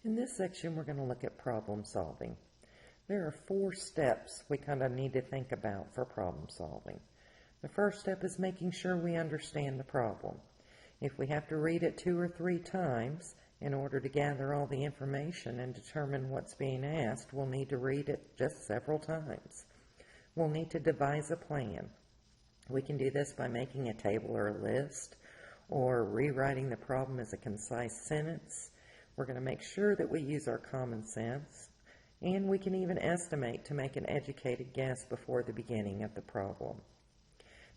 In this section, we're going to look at problem solving. There are 4 steps we kind of need to think about for problem solving. The first step is making sure we understand the problem. If we have to read it 2 or 3 times in order to gather all the information and determine what's being asked, we'll need to read it just several times. We'll need to devise a plan. We can do this by making a table or a list, or rewriting the problem as a concise sentence. We're going to make sure that we use our common sense, and we can even estimate to make an educated guess before the beginning of the problem.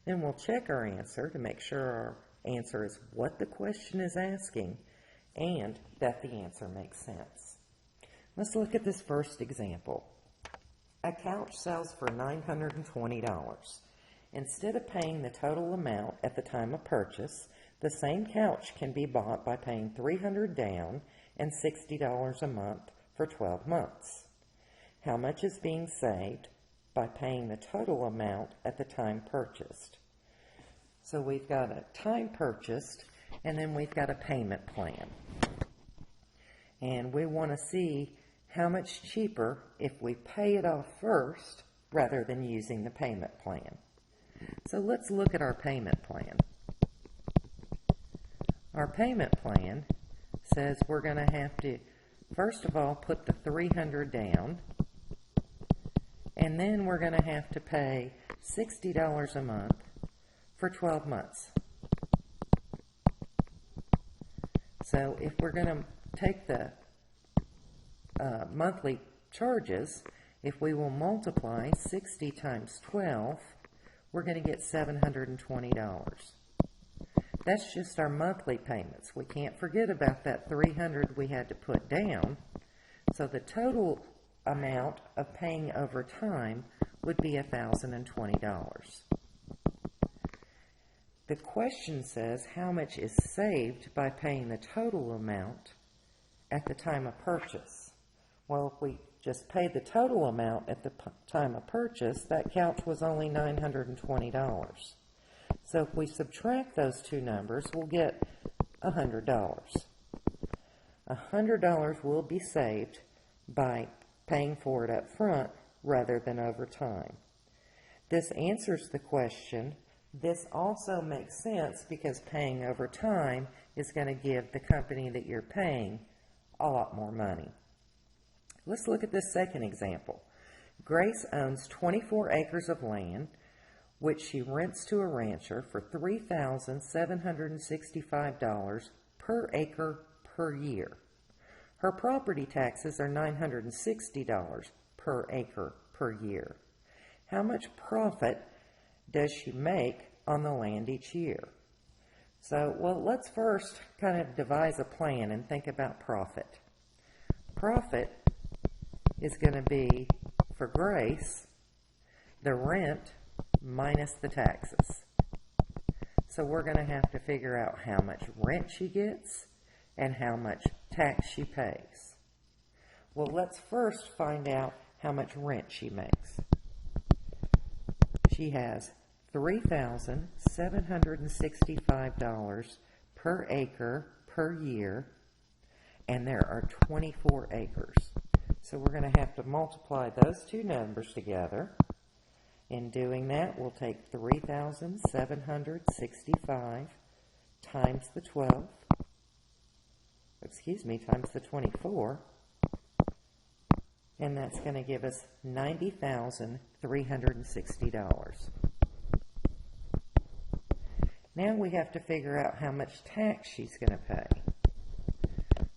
Then we'll check our answer to make sure our answer is what the question is asking and that the answer makes sense. Let's look at this first example. A couch sells for $920. Instead of paying the total amount at the time of purchase, the same couch can be bought by paying $300 down and $60 a month for 12 months. How much is being saved by paying the total amount at the time purchased? So we've got a time purchased, and then we've got a payment plan. And we want to see how much cheaper if we pay it off first rather than using the payment plan. So let's look at our payment plan. Our payment plan says we're going to have to, first of all, put the $300 down, and then we're going to have to pay $60 a month for 12 months. So if we're going to take the monthly charges, if we will multiply 60 times 12, we're going to get $720. That's just our monthly payments. We can't forget about that $300 we had to put down. So the total amount of paying over time would be $1,020. The question says how much is saved by paying the total amount at the time of purchase. Well, if we just paid the total amount at the time of purchase, that couch was only $920. So if we subtract those two numbers, we'll get $100. $100 will be saved by paying for it up front rather than over time. This answers the question. This also makes sense because paying over time is going to give the company that you're paying a lot more money. Let's look at this second example. Grace owns 24 acres of land, which she rents to a rancher for $3,765 per acre per year. Her property taxes are $960 per acre per year. How much profit does she make on the land each year? So, well, let's first kind of devise a plan and think about profit. Profit is going to be, for Grace, the rent minus the taxes. So we're going to have to figure out how much rent she gets and how much tax she pays. Well, let's first find out how much rent she makes. She has $3,765 per acre per year, and there are 24 acres. So we're going to have to multiply those two numbers together. In doing that, we'll take 3,765 times the 24, and that's going to give us $90,360. Now we have to figure out how much tax she's going to pay.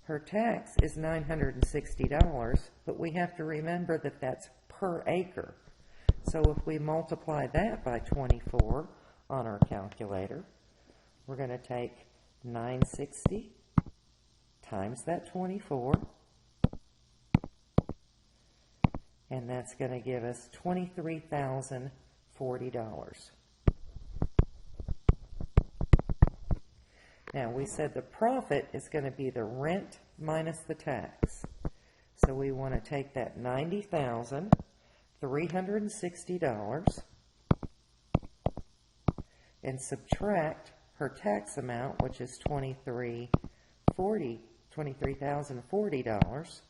Her tax is $960, but we have to remember that that's per acre. So if we multiply that by 24 on our calculator, we're going to take 960 times that 24, and that's going to give us $23,040. Now, we said the profit is going to be the rent minus the tax. So we want to take that $90,360 and subtract her tax amount, which is $23,040 $23,040,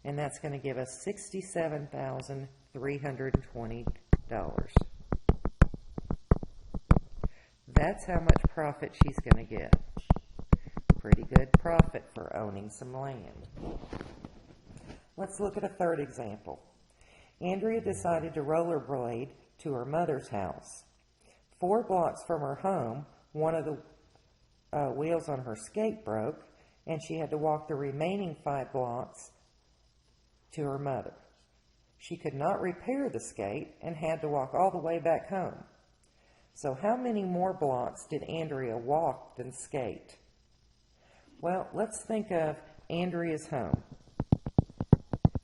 and that's going to give us $67,320. That's how much profit she's going to get. Pretty good profit for owning some land. Let's look at a third example. Andrea decided to rollerblade to her mother's house. 4 blocks from her home, one of the wheels on her skate broke, and she had to walk the remaining 5 blocks to her mother. She could not repair the skate and had to walk all the way back home. So how many more blocks did Andrea walk than skate? Well, let's think of Andrea's home.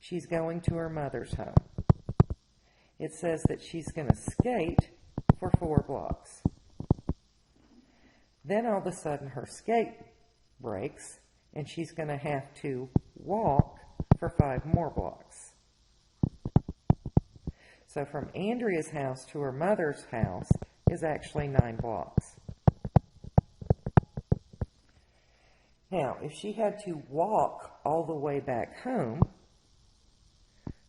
She's going to her mother's home. It says that she's going to skate for 4 blocks. Then all of a sudden her skate breaks and she's going to have to walk for 5 more blocks. So from Andrea's house to her mother's house is actually 9 blocks. Now, if she had to walk all the way back home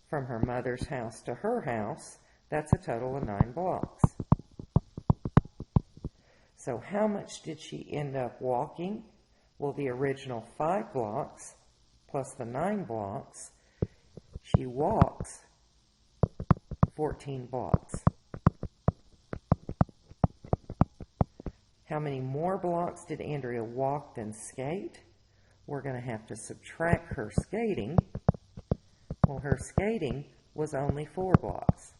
from her mother's house to her house, that's a total of 9 blocks. So how much did she end up walking? Well, the original 5 blocks plus the 9 blocks, she walks 14 blocks. How many more blocks did Andrea walk than skate? We're going to have to subtract her skating. Well, her skating was only 4 blocks.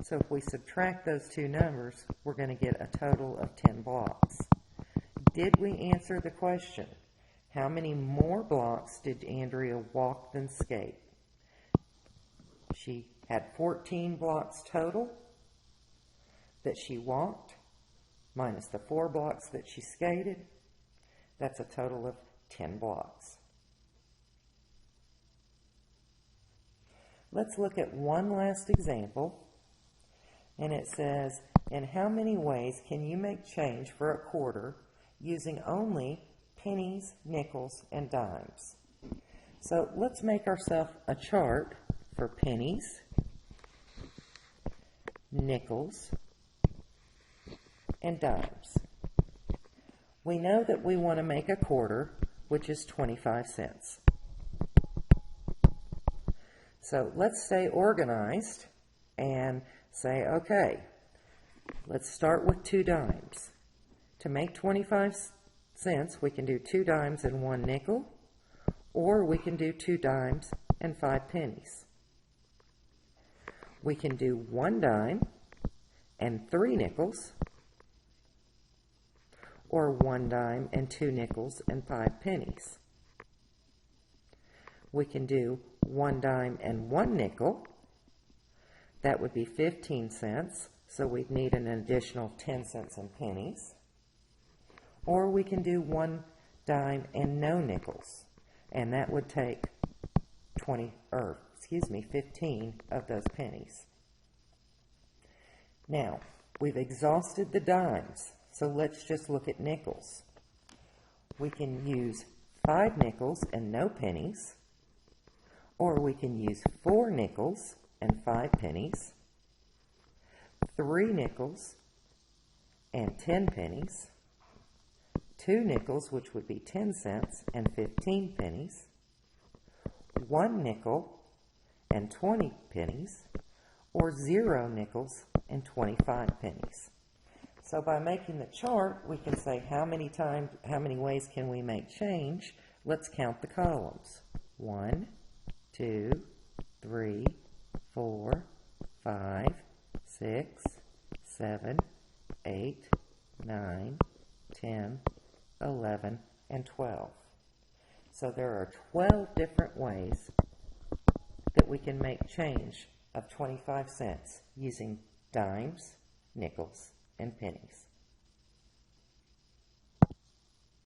So if we subtract those two numbers, we're going to get a total of 10 blocks. Did we answer the question? How many more blocks did Andrea walk than skate? She had 14 blocks total that she walked, minus the 4 blocks that she skated. That's a total of 10 blocks. Let's look at one last example. And it says, in how many ways can you make change for a quarter using only pennies, nickels, and dimes? So let's make ourselves a chart for pennies, nickels, and dimes. We know that we want to make a quarter, which is 25 cents. So let's stay organized and say, okay, let's start with 2 dimes. To make 25 cents, we can do 2 dimes and 1 nickel, or we can do 2 dimes and 5 pennies. We can do 1 dime and 3 nickels, or 1 dime and 2 nickels and 5 pennies. We can do 1 dime and 1 nickel. That would be 15 cents, so we'd need an additional 10 cents in pennies. Or we can do 1 dime and no nickels, and that would take 15 of those pennies. Now, we've exhausted the dimes, so let's just look at nickels. We can use 5 nickels and no pennies, or we can use 4 nickels and 5 pennies, 3 nickels and 10 pennies, 2 nickels, which would be 10 cents and 15 pennies, 1 nickel and 20 pennies, or 0 nickels and 25 pennies. So by making the chart, we can say how many ways can we make change. Let's count the columns. 1, 2, 3, 4, 5, 6, 7, 8, 9, 10, 11, and 12. So there are 12 different ways that we can make change of 25 cents using dimes, nickels, and pennies.